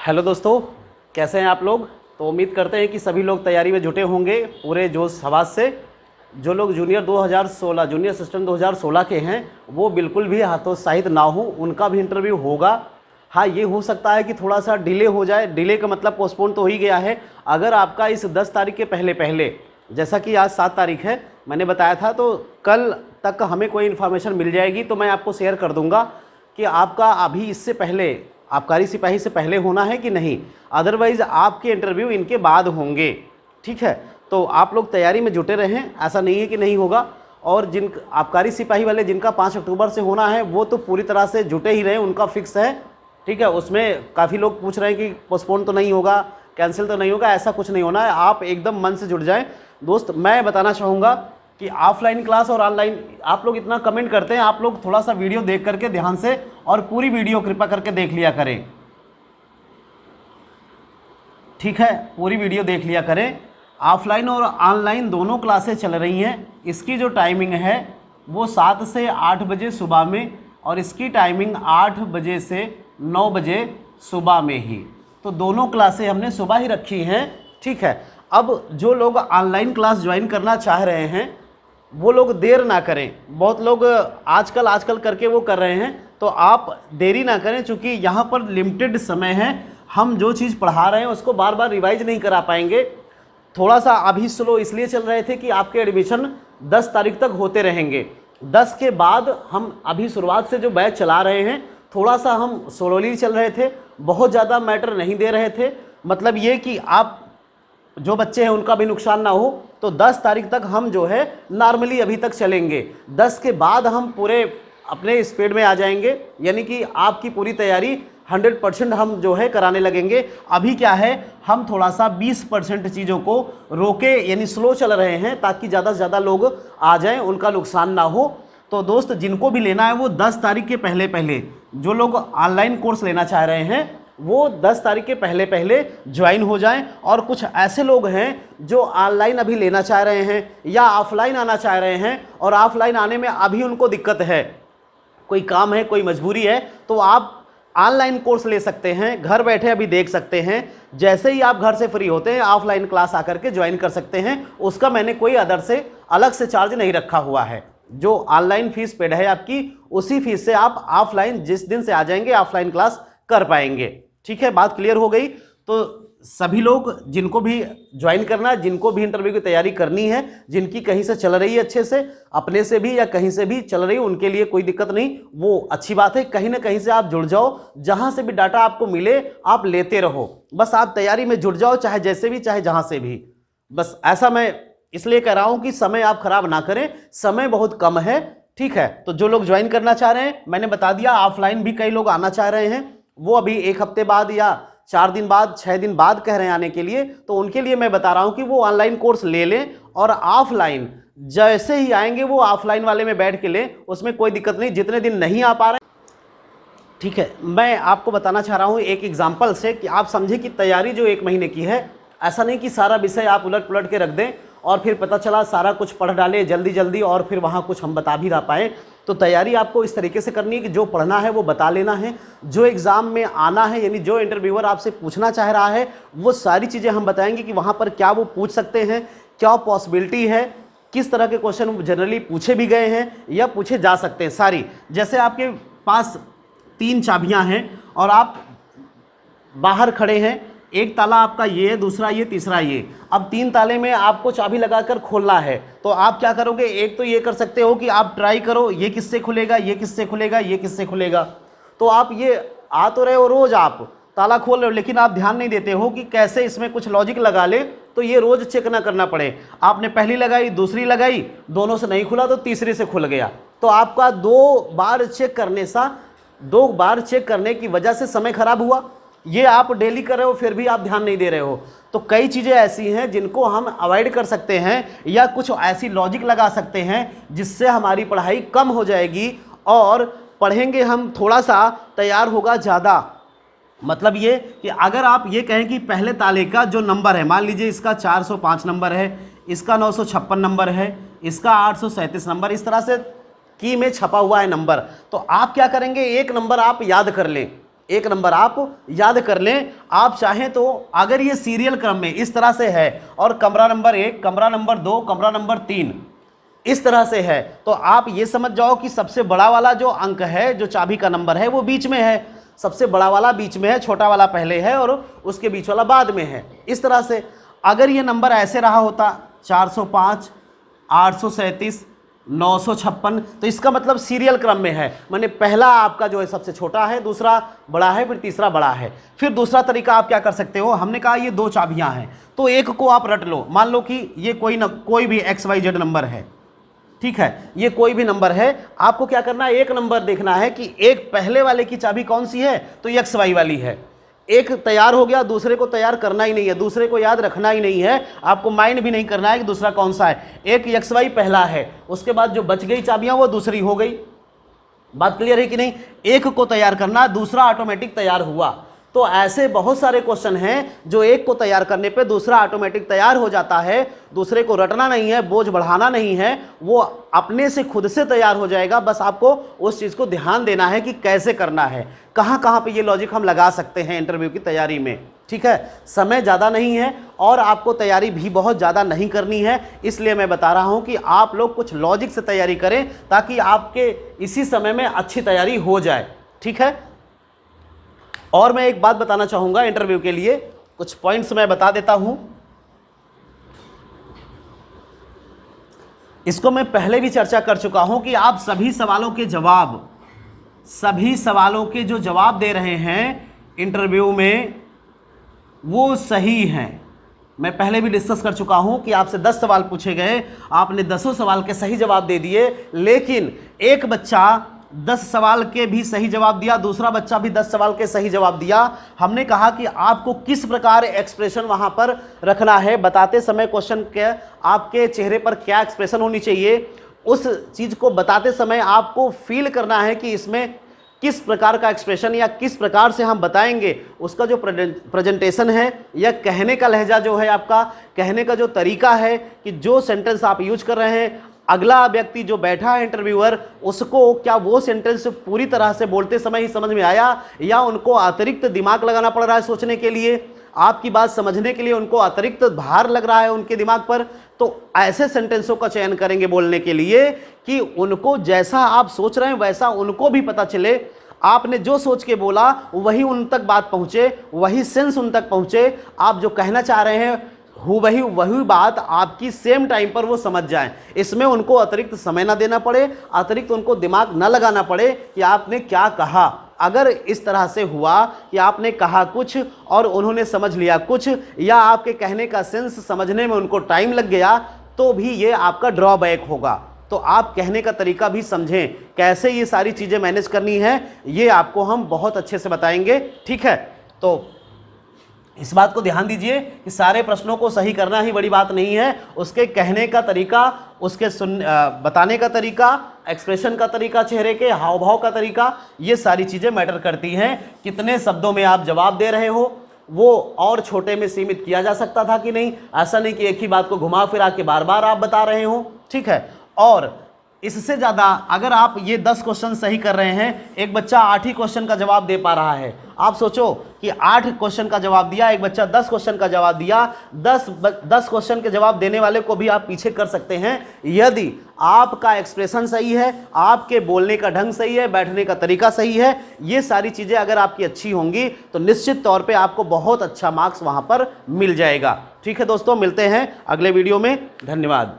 Hello दोस्तों, कैसे हैं आप लोग। तो उम्मीद करते हैं कि सभी लोग तैयारी में जुटे होंगे पूरे जोश हवास से। जो लोग जूनियर 2016 जूनियर असिस्टेंट 2016 के हैं वो बिल्कुल भी हतोत्साहित ना हो, उनका भी इंटरव्यू होगा। हाँ, ये हो सकता है कि थोड़ा सा डिले हो जाए। डिले का मतलब पोस्टपोन तो हो ही गया है। अगर आपका इस 10 तारीख के पहले पहले, जैसा कि आज 7 तारीख है, मैंने बताया था, तो कल तक हमें कोई इन्फॉर्मेशन मिल जाएगी तो मैं आपको शेयर कर दूंगा कि आपका अभी इससे पहले आबकारी सिपाही से पहले होना है कि नहीं। अदरवाइज़ आपके इंटरव्यू इनके बाद होंगे। ठीक है, तो आप लोग तैयारी में जुटे रहें, ऐसा नहीं है कि नहीं होगा। और जिन आबकारी सिपाही वाले जिनका 5 अक्टूबर से होना है वो तो पूरी तरह से जुटे ही रहे, उनका फिक्स है। ठीक है, उसमें काफ़ी लोग पूछ रहे हैं कि पोस्टपोन तो नहीं होगा, कैंसिल तो नहीं होगा। ऐसा कुछ नहीं होना है, आप एकदम मन से जुड़ जाएं। दोस्त, मैं बताना चाहूँगा कि ऑफलाइन क्लास और ऑनलाइन, आप लोग इतना कमेंट करते हैं, आप लोग थोड़ा सा वीडियो देख करके ध्यान से और पूरी वीडियो कृपा करके देख लिया करें। ठीक है, पूरी वीडियो देख लिया करें। ऑफलाइन और ऑनलाइन दोनों क्लासेस चल रही हैं। इसकी जो टाइमिंग है वो 7 से 8 बजे सुबह में, और इसकी टाइमिंग 8 बजे से 9 बजे सुबह में ही। तो दोनों क्लासें हमने सुबह ही रखी हैं। ठीक है, अब जो लोग ऑनलाइन क्लास ज्वाइन करना चाह रहे हैं वो लोग देर ना करें। बहुत लोग आजकल करके वो कर रहे हैं, तो आप देरी ना करें, क्योंकि यहाँ पर लिमिटेड समय है। हम जो चीज़ पढ़ा रहे हैं उसको बार बार रिवाइज नहीं करा पाएंगे। थोड़ा सा अभी स्लो इसलिए चल रहे थे कि आपके एडमिशन 10 तारीख तक होते रहेंगे। 10 के बाद हम अभी शुरुआत से जो बैच चला रहे हैं, थोड़ा सा हम स्लोली चल रहे थे, बहुत ज़्यादा मैटर नहीं दे रहे थे। मतलब ये कि आप जो बच्चे हैं उनका भी नुकसान ना हो। तो 10 तारीख तक हम जो है नॉर्मली अभी तक चलेंगे। 10 के बाद हम पूरे अपने स्पीड में आ जाएंगे, यानी कि आपकी पूरी तैयारी 100% हम जो है कराने लगेंगे। अभी क्या है, हम थोड़ा सा 20% चीज़ों को रोके, यानी स्लो चल रहे हैं, ताकि ज़्यादा से ज़्यादा लोग आ जाएं, उनका नुकसान ना हो। तो दोस्त, जिनको भी लेना है वो 10 तारीख के पहले पहले, जो लोग ऑनलाइन कोर्स लेना चाह रहे हैं वो 10 तारीख के पहले पहले ज्वाइन हो जाएं। और कुछ ऐसे लोग हैं जो ऑनलाइन अभी लेना चाह रहे हैं या ऑफलाइन आना चाह रहे हैं, और ऑफलाइन आने में अभी उनको दिक्कत है, कोई काम है, कोई मजबूरी है, तो आप ऑनलाइन कोर्स ले सकते हैं, घर बैठे अभी देख सकते हैं। जैसे ही आप घर से फ्री होते हैं ऑफलाइन क्लास आकर के ज्वाइन कर सकते हैं। उसका मैंने कोई अदर से अलग से चार्ज नहीं रखा हुआ है। जो ऑनलाइन फीस पेड है आपकी, उसी फीस से आप ऑफलाइन जिस दिन से आ जाएंगे ऑफलाइन क्लास कर पाएंगे। ठीक है, बात क्लियर हो गई। तो सभी लोग जिनको भी ज्वाइन करना है, जिनको भी इंटरव्यू की तैयारी करनी है, जिनकी कहीं से चल रही है अच्छे से, अपने से भी या कहीं से भी चल रही है, उनके लिए कोई दिक्कत नहीं, वो अच्छी बात है। कहीं ना कहीं से आप जुड़ जाओ, जहां से भी डाटा आपको मिले आप लेते रहो। बस आप तैयारी में जुड़ जाओ, चाहे जैसे भी, चाहे जहां से भी। बस ऐसा मैं इसलिए कह रहा हूं कि समय आप खराब ना करें, समय बहुत कम है। ठीक है, तो जो लोग ज्वाइन करना चाह रहे हैं, मैंने बता दिया, ऑफलाइन भी कई लोग आना चाह रहे हैं, वो अभी 1 हफ्ते बाद या 4 दिन बाद, 6 दिन बाद कह रहे हैं आने के लिए। तो उनके लिए मैं बता रहा हूं कि वो ऑनलाइन कोर्स ले लें, और ऑफलाइन जैसे ही आएंगे वो ऑफलाइन वाले में बैठ के लें, उसमें कोई दिक्कत नहीं। जितने दिन नहीं आ पा रहे, ठीक है, मैं आपको बताना चाह रहा हूं एक एग्जाम्पल से कि आप समझे कि तैयारी जो 1 महीने की है, ऐसा नहीं कि सारा विषय आप उलट पुलट के रख दें और फिर पता चला सारा कुछ पढ़ डाले जल्दी जल्दी और फिर वहाँ कुछ हम बता भी ना पाएँ। तो तैयारी आपको इस तरीके से करनी है कि जो पढ़ना है वो बता लेना है, जो एग्ज़ाम में आना है, यानी जो इंटरव्यूअर आपसे पूछना चाह रहा है वो सारी चीज़ें हम बताएंगे कि वहाँ पर क्या वो पूछ सकते हैं, क्या पॉसिबिलिटी है, किस तरह के क्वेश्चन जनरली पूछे भी गए हैं या पूछे जा सकते हैं सारी। जैसे आपके पास 3 चाबियाँ हैं और आप बाहर खड़े हैं, एक ताला आपका ये है, दूसरा ये, तीसरा ये। अब 3 ताले में आपको चाबी लगाकर खोलना है, तो आप क्या करोगे, एक तो ये कर सकते हो कि आप ट्राई करो ये किससे खुलेगा, ये किससे खुलेगा, ये किससे खुलेगा। तो आप ये आ तो रहे हो, रोज़ आप ताला खोल रहे हो, लेकिन आप ध्यान नहीं देते हो कि कैसे इसमें कुछ लॉजिक लगा ले तो ये रोज़ चेक ना करना पड़े। आपने पहली लगाई, दूसरी लगाई, दोनों से नहीं खुला तो तीसरी से खुल गया। तो आपका 2 बार चेक करने की वजह से समय खराब हुआ। ये आप डेली कर रहे हो फिर भी आप ध्यान नहीं दे रहे हो। तो कई चीज़ें ऐसी हैं जिनको हम अवॉइड कर सकते हैं, या कुछ ऐसी लॉजिक लगा सकते हैं जिससे हमारी पढ़ाई कम हो जाएगी और पढ़ेंगे हम थोड़ा सा, तैयार होगा ज़्यादा। मतलब ये कि अगर आप ये कहें कि पहले ताले का जो नंबर है, मान लीजिए इसका 405 नंबर है, इसका 956 नंबर है, इसका 837 नंबर, इस तरह से की में छपा हुआ है नंबर, तो आप क्या करेंगे, एक नंबर आप याद कर लें। एक नंबर आप याद कर लें। आप चाहें तो अगर ये सीरियल क्रम में इस तरह से है और कमरा नंबर 1, कमरा नंबर 2, कमरा नंबर 3 इस तरह से है, तो आप ये समझ जाओ कि सबसे बड़ा वाला जो अंक है, जो चाबी का नंबर है, वो बीच में है। सबसे बड़ा वाला बीच में है, छोटा वाला पहले है और उसके बीच वाला बाद में है। इस तरह से अगर ये नंबर ऐसे रहा होता 405, 837, 956, तो इसका मतलब सीरियल क्रम में है, माने पहला आपका जो है सबसे छोटा है, दूसरा बड़ा है, फिर तीसरा बड़ा है। फिर दूसरा तरीका आप क्या कर सकते हो, हमने कहा ये 2 चाबियां हैं, तो एक को आप रट लो। मान लो कि ये कोई भी XYZ नंबर है, ठीक है, ये कोई भी नंबर है। आपको क्या करना है, एक नंबर देखना है कि एक पहले वाले की चाबी कौन सी है, तो XY वाली है। एक तैयार हो गया, दूसरे को तैयार करना ही नहीं है, दूसरे को याद रखना ही नहीं है, आपको माइंड भी नहीं करना है कि दूसरा कौन सा है। एक XY पहला है, उसके बाद जो बच गई चाबियां वो दूसरी हो गई। बात क्लियर है कि नहीं? एक को तैयार करना, दूसरा ऑटोमेटिक तैयार हुआ। तो ऐसे बहुत सारे क्वेश्चन हैं जो एक को तैयार करने पे दूसरा ऑटोमेटिक तैयार हो जाता है। दूसरे को रटना नहीं है, बोझ बढ़ाना नहीं है, वो अपने से खुद से तैयार हो जाएगा। बस आपको उस चीज़ को ध्यान देना है कि कैसे करना है, कहाँ कहाँ पे ये लॉजिक हम लगा सकते हैं इंटरव्यू की तैयारी में। ठीक है, समय ज़्यादा नहीं है और आपको तैयारी भी बहुत ज़्यादा नहीं करनी है, इसलिए मैं बता रहा हूँ कि आप लोग कुछ लॉजिक से तैयारी करें ताकि आपके इसी समय में अच्छी तैयारी हो जाए। ठीक है, और मैं एक बात बताना चाहूँगा इंटरव्यू के लिए, कुछ पॉइंट्स मैं बता देता हूँ। इसको मैं पहले भी चर्चा कर चुका हूँ कि आप सभी सवालों के जो जवाब दे रहे हैं इंटरव्यू में वो सही हैं। मैं पहले भी डिस्कस कर चुका हूं कि आपसे 10 सवाल पूछे गए, आपने 10 सवाल के सही जवाब दे दिए, लेकिन एक बच्चा 10 सवाल के भी सही जवाब दिया, दूसरा बच्चा भी 10 सवाल के सही जवाब दिया। हमने कहा कि आपको किस प्रकार एक्सप्रेशन वहां पर रखना है, बताते समय क्वेश्चन के आपके चेहरे पर क्या एक्सप्रेशन होनी चाहिए, उस चीज़ को बताते समय आपको फील करना है कि इसमें किस प्रकार का एक्सप्रेशन या किस प्रकार से हम बताएंगे। उसका जो प्रेजेंटेशन है या कहने का लहजा जो है, आपका कहने का जो तरीका है, कि जो सेंटेंस आप यूज कर रहे हैं, अगला व्यक्ति जो बैठा है इंटरव्यूअर, उसको क्या वो सेंटेंस पूरी तरह से बोलते समय ही समझ में आया या उनको अतिरिक्त दिमाग लगाना पड़ रहा है सोचने के लिए, आपकी बात समझने के लिए उनको अतिरिक्त भार लग रहा है उनके दिमाग पर। तो ऐसे सेंटेंसों का चयन करेंगे बोलने के लिए कि उनको जैसा आप सोच रहे हैं वैसा उनको भी पता चले, आपने जो सोच के बोला वही उन तक बात पहुंचे, वही सेंस उन तक पहुंचे, आप जो कहना चाह रहे हैं वही बात आपकी सेम टाइम पर वो समझ जाएं। इसमें उनको अतिरिक्त समय ना देना पड़े, अतिरिक्त उनको दिमाग ना लगाना पड़े कि आपने क्या कहा। अगर इस तरह से हुआ कि आपने कहा कुछ और उन्होंने समझ लिया कुछ, या आपके कहने का सेंस समझने में उनको टाइम लग गया, तो भी ये आपका ड्रॉबैक होगा। तो आप कहने का तरीका भी समझें, कैसे ये सारी चीज़ें मैनेज करनी है, ये आपको हम बहुत अच्छे से बताएंगे। ठीक है, तो इस बात को ध्यान दीजिए कि सारे प्रश्नों को सही करना ही बड़ी बात नहीं है, उसके कहने का तरीका, उसके बताने का तरीका, एक्सप्रेशन का तरीका, चेहरे के हाव भाव का तरीका, ये सारी चीज़ें मैटर करती हैं। कितने शब्दों में आप जवाब दे रहे हो, वो और छोटे में सीमित किया जा सकता था कि नहीं, ऐसा नहीं कि एक ही बात को घुमा फिरा के बार बार आप बता रहे हो। ठीक है, और इससे ज़्यादा अगर आप ये 10 क्वेश्चन सही कर रहे हैं, एक बच्चा 8 ही क्वेश्चन का जवाब दे पा रहा है, आप सोचो कि 8 क्वेश्चन का जवाब दिया, एक बच्चा 10 क्वेश्चन का जवाब दिया, 10 क्वेश्चन के जवाब देने वाले को भी आप पीछे कर सकते हैं यदि आपका एक्सप्रेशन सही है, आपके बोलने का ढंग सही है, बैठने का तरीका सही है। ये सारी चीज़ें अगर आपकी अच्छी होंगी तो निश्चित तौर पे आपको बहुत अच्छा मार्क्स वहाँ पर मिल जाएगा। ठीक है दोस्तों, मिलते हैं अगले वीडियो में, धन्यवाद।